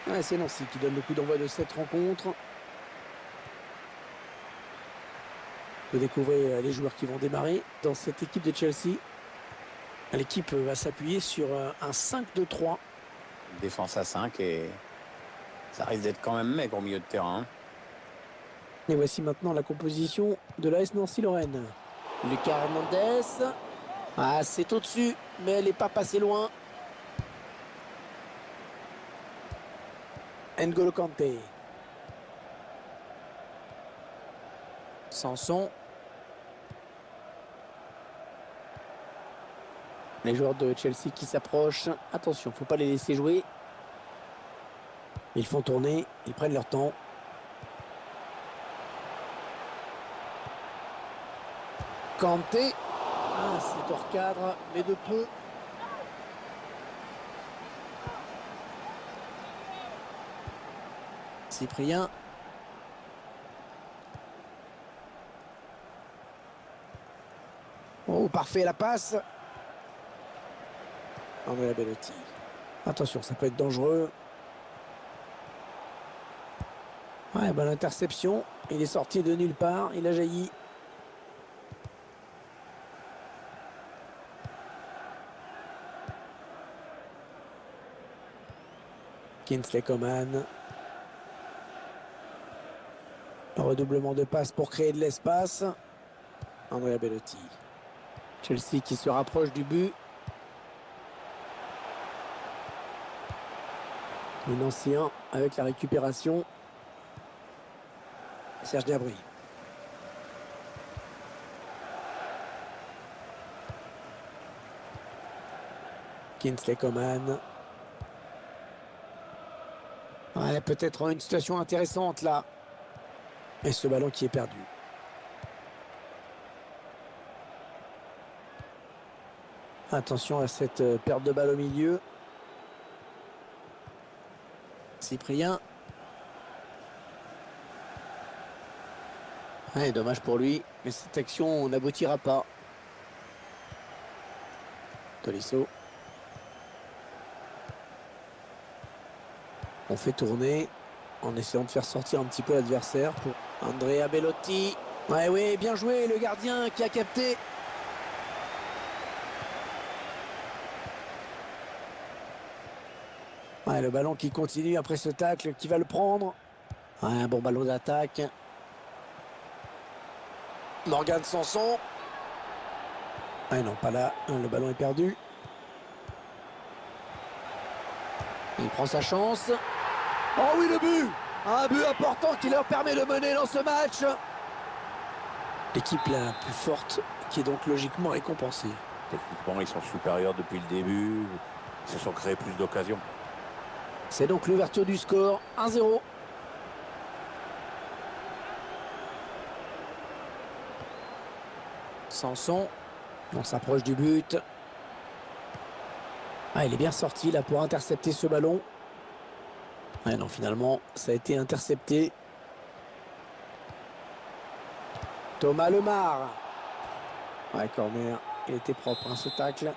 Ouais, c'est Nancy qui donne le coup d'envoi de cette rencontre. Vous découvrez les joueurs qui vont démarrer dans cette équipe de Chelsea. L'équipe va s'appuyer sur un 5-2-3. Défense à 5 et ça risque d'être quand même maigre au milieu de terrain, hein. Et voici maintenant la composition de l'AS Nancy-Lorraine. Lucas Hernandez. Ah, c'est au-dessus, mais elle n'est pas passée loin. N'Golo Kanté. Sanson. Les joueurs de Chelsea qui s'approchent. Attention, il ne faut pas les laisser jouer. Ils font tourner, ils prennent leur temps. Kanté. Ah, c'est hors cadre, mais de peu. Cyprien. Oh, parfait la passe. Andrea Bellotti. Attention, ça peut être dangereux. Ouais, bonne interception. Il est sorti de nulle part. Il a jailli. Kingsley Coman. Un redoublement de passes pour créer de l'espace. Andrea Bellotti. Chelsea qui se rapproche du but. Un ancien avec la récupération. Serge Gnabry. Kingsley Coman. Ouais, peut-être une situation intéressante là. Et ce ballon qui est perdu. Attention à cette perte de balle au milieu. Cyprien. Ouais, dommage pour lui, mais cette action n'aboutira pas. Tolisso. On fait tourner en essayant de faire sortir un petit peu l'adversaire pour Andrea Bellotti. Ouais, oui, bien joué le gardien qui a capté. Ouais, le ballon qui continue après ce tacle, qui va le prendre. Ouais, un bon ballon d'attaque. Morgan Sanson. Ouais, non, pas là. Le ballon est perdu. Il prend sa chance. Oh oui, le but! Un but important qui leur permet de mener dans ce match. L'équipe la plus forte qui est donc logiquement récompensée. Techniquement, ils sont supérieurs depuis le début. Ils se sont créés plus d'occasions. C'est donc l'ouverture du score, 1-0. Sanson, on s'approche du but. Ah, il est bien sorti là pour intercepter ce ballon. Ouais, non, finalement, ça a été intercepté. Thomas Lemar. Ouais, corner. Il était propre, hein, ce tacle.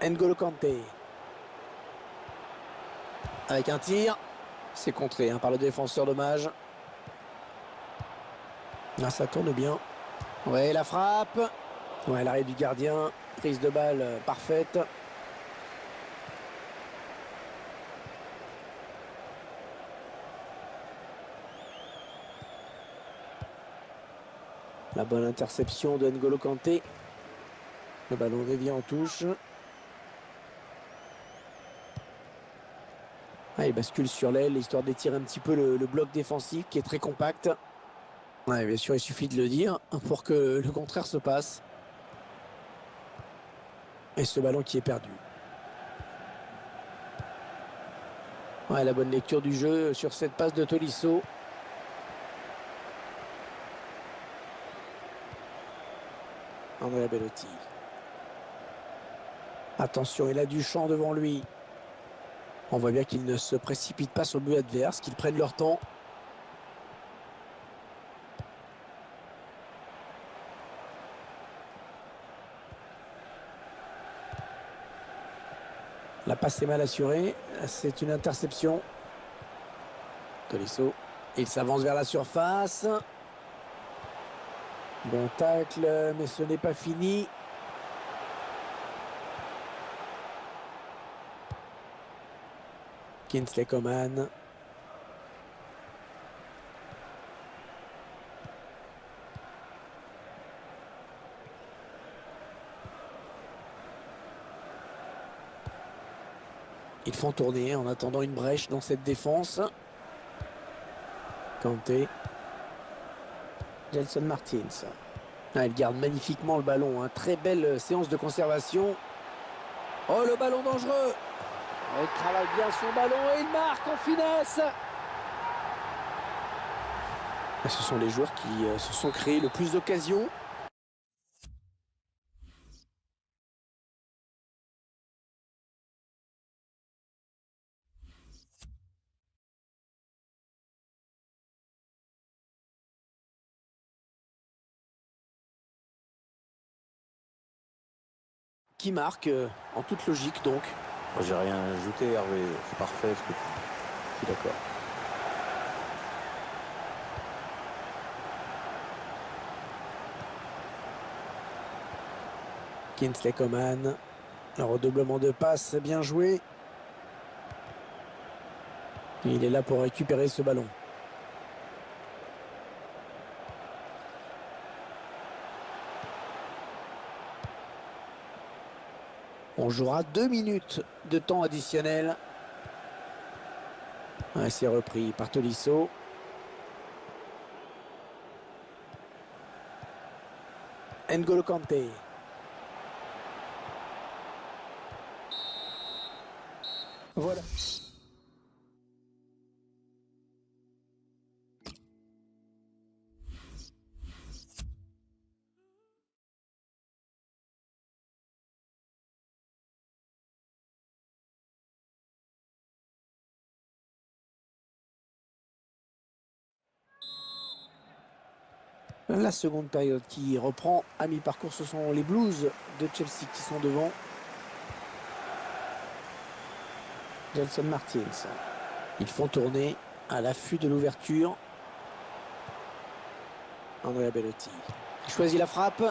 N'Golo Kanté. Avec un tir. C'est contré, hein, par le défenseur, dommage. Ah, ça tourne bien. Ouais, la frappe. Ouais, l'arrêt du gardien. Prise de balle parfaite. La bonne interception de N'Golo Kanté. Le ballon dévié en touche. Ah, il bascule sur l'aile, histoire d'étirer un petit peu le bloc défensif qui est très compact. Ouais, bien sûr, il suffit de le dire pour que le contraire se passe. Et ce ballon qui est perdu. Ouais, la bonne lecture du jeu sur cette passe de Tolisso. Andrea Bellotti. Attention, il a du champ devant lui. On voit bien qu'ils ne se précipitent pas sur le but adverse, qu'ils prennent leur temps. passe est mal assurée. C'est une interception. Tolisso. Il s'avance vers la surface. Bon tacle, mais ce n'est pas fini. Kingsley Coman. Ils font tourner en attendant une brèche dans cette défense. Kanté. Gelson Martins. Ah, il garde magnifiquement le ballon. Hein. Très belle séance de conservation. Oh, le ballon dangereux. Il travaille bien son ballon et il marque en finesse. Ce sont les joueurs qui se sont créés le plus d'occasions. Qui marque en toute logique donc. Moi, j'ai rien ajouté, Hervé. C'est parfait ce que tu dis. Je suis d'accord. Kingsley Coman. Un redoublement de passes bien joué. Il est là pour récupérer ce ballon. On jouera 2 minutes de temps additionnel. Ouais, c'est repris par Tolisso. N'Golo Kanté. Voilà. La seconde période qui reprend à mi-parcours, ce sont les Blues de Chelsea qui sont devant. Gelson Martins. Ils font tourner à l'affût de l'ouverture. Andrea Bellotti. Il choisit la frappe.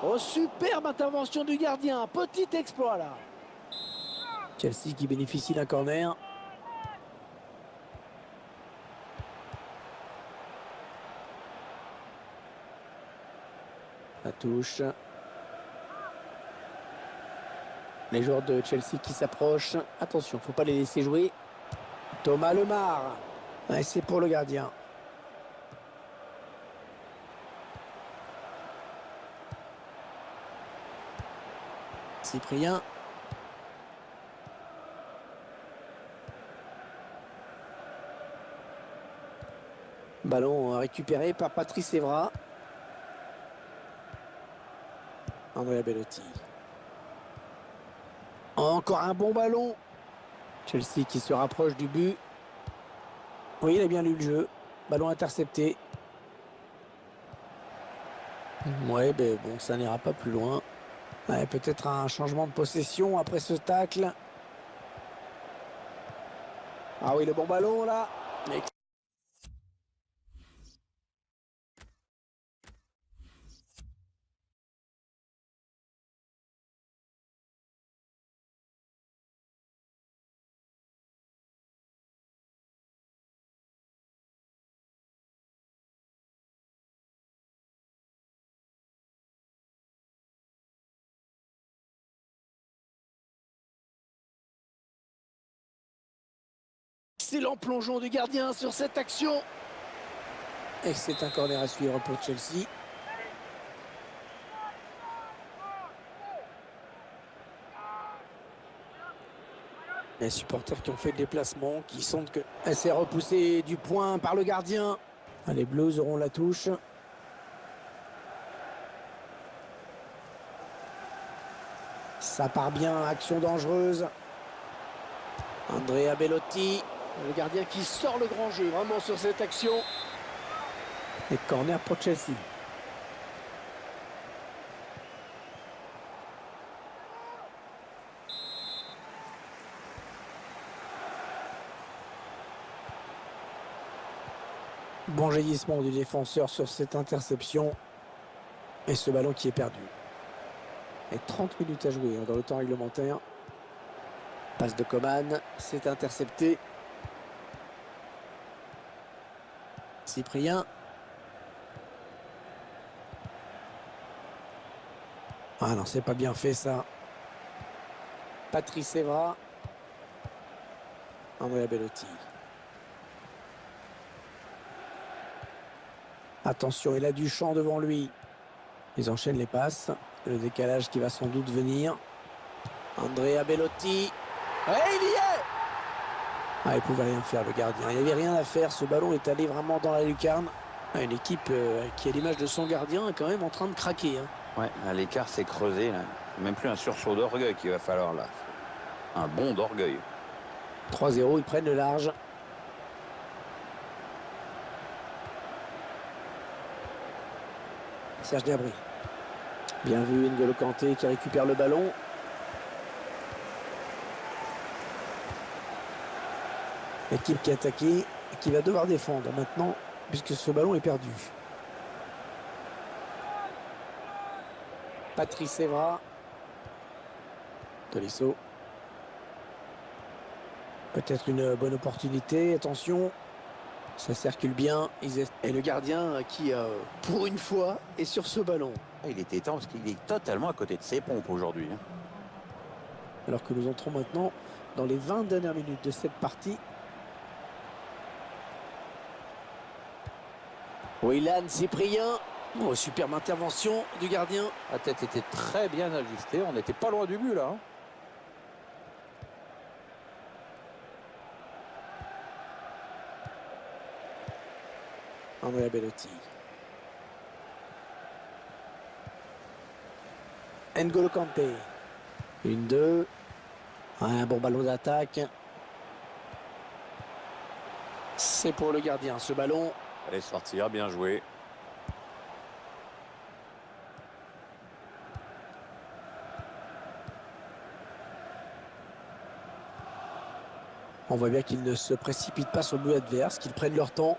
Oh, superbe intervention du gardien. Petit exploit là. Chelsea qui bénéficie d'un corner. La touche. Les joueurs de Chelsea qui s'approchent. Attention, il ne faut pas les laisser jouer. Thomas Lemar. Ouais, c'est pour le gardien. Cyprien. Ballon récupéré par Patrice Evra. Andrea Bellotti. Encore un bon ballon. Chelsea qui se rapproche du but. Oui, il a bien lu le jeu. Ballon intercepté. Ouais, ben bon, ça n'ira pas plus loin. Ouais, peut-être un changement de possession après ce tacle. Ah oui, le bon ballon là. Excellent plongeon du gardien sur cette action. Et c'est un corner à suivre pour Chelsea. Les supporters qui ont fait le déplacement, qui sentent que elle s'est repoussée du point par le gardien. Les Blues auront la touche. Ça part bien, action dangereuse. Andrea Bellotti, le gardien qui sort le grand jeu vraiment sur cette action. Et corner pour Chelsea. Bon jaillissement du défenseur sur cette interception. Et ce ballon qui est perdu. Et 30 minutes à jouer dans le temps réglementaire. Passe de Coman, c'est intercepté. Cyprien. Ah non, c'est pas bien fait ça. Patrice Evra. Andrea Bellotti. Attention, il a du champ devant lui. Ils enchaînent les passes. Le décalage qui va sans doute venir. Andrea Bellotti. Ouais, il y est! Ah, il pouvait rien faire, le gardien. Il n'y avait rien à faire. Ce ballon est allé vraiment dans la lucarne. Ah, une équipe qui, à l'image de son gardien, est quand même en train de craquer. Hein. Ouais, l'écart s'est creusé. Là. Même plus un sursaut d'orgueil qu'il va falloir là. Un bond d'orgueil. 3-0, ils prennent le large. Serge Gnabry. Bien vu, N'Golo Kanté qui récupère le ballon. L'équipe qui a attaqué et qui va devoir défendre maintenant puisque ce ballon est perdu. Patrice Evra. Tolisso. Peut-être une bonne opportunité. Attention. Ça circule bien. Et le gardien qui, pour une fois, est sur ce ballon. Il était temps parce qu'il est totalement à côté de ses pompes aujourd'hui. Hein. Alors que nous entrons maintenant dans les 20 dernières minutes de cette partie. Willan Cyprien. Oh, superbe intervention du gardien. La tête était très bien ajustée. On n'était pas loin du but là. Hein. Andrea Bellotti. N'Golo Kanté. 1-2. Un bon ballon d'attaque. C'est pour le gardien ce ballon. Allez sortir, bien joué. On voit bien qu'ils ne se précipitent pas sur le but adverse, qu'ils prennent leur temps.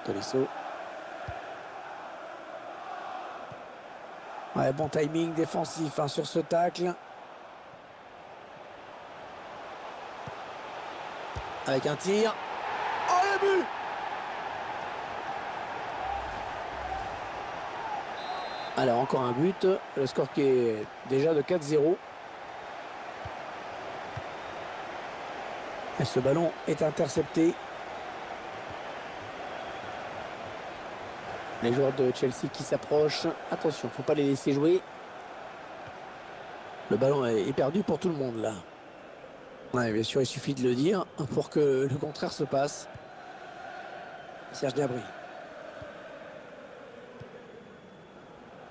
Tolisso. Ouais, bon timing défensif hein, sur ce tacle. Avec un tir. Oh, le but! Alors, encore un but. Le score qui est déjà de 4-0. Et ce ballon est intercepté. Les joueurs de Chelsea qui s'approchent. Attention, il ne faut pas les laisser jouer. Le ballon est perdu pour tout le monde là. Ouais, bien sûr, il suffit de le dire pour que le contraire se passe. Serge Gnabry.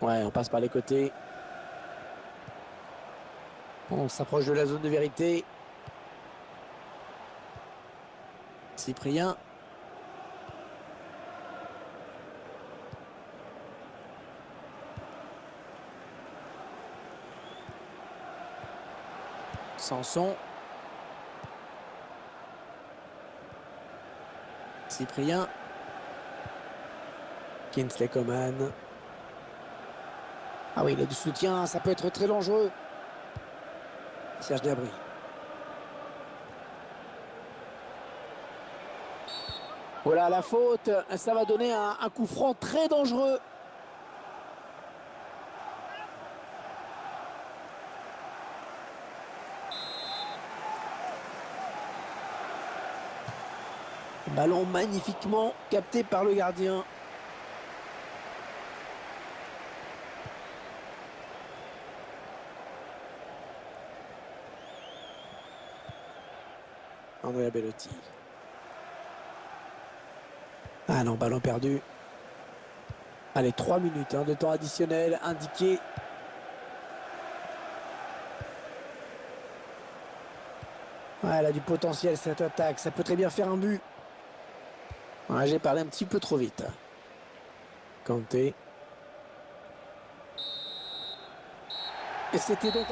Ouais, on passe par les côtés. On s'approche de la zone de vérité. Cyprien. Sanson. Cyprien. Kingsley Coman. Ah oui, il a du soutien, ça peut être très dangereux. Serge Gnabry. Voilà la faute, ça va donner un coup franc très dangereux. Ballon magnifiquement capté par le gardien. Andrea Bellotti. Ah non, ballon perdu. Allez, 3 minutes de temps additionnel indiqué. Ouais, elle a du potentiel cette attaque, ça peut très bien faire un but. Ouais, j'ai parlé un petit peu trop vite. Kanté. Et c'était donc...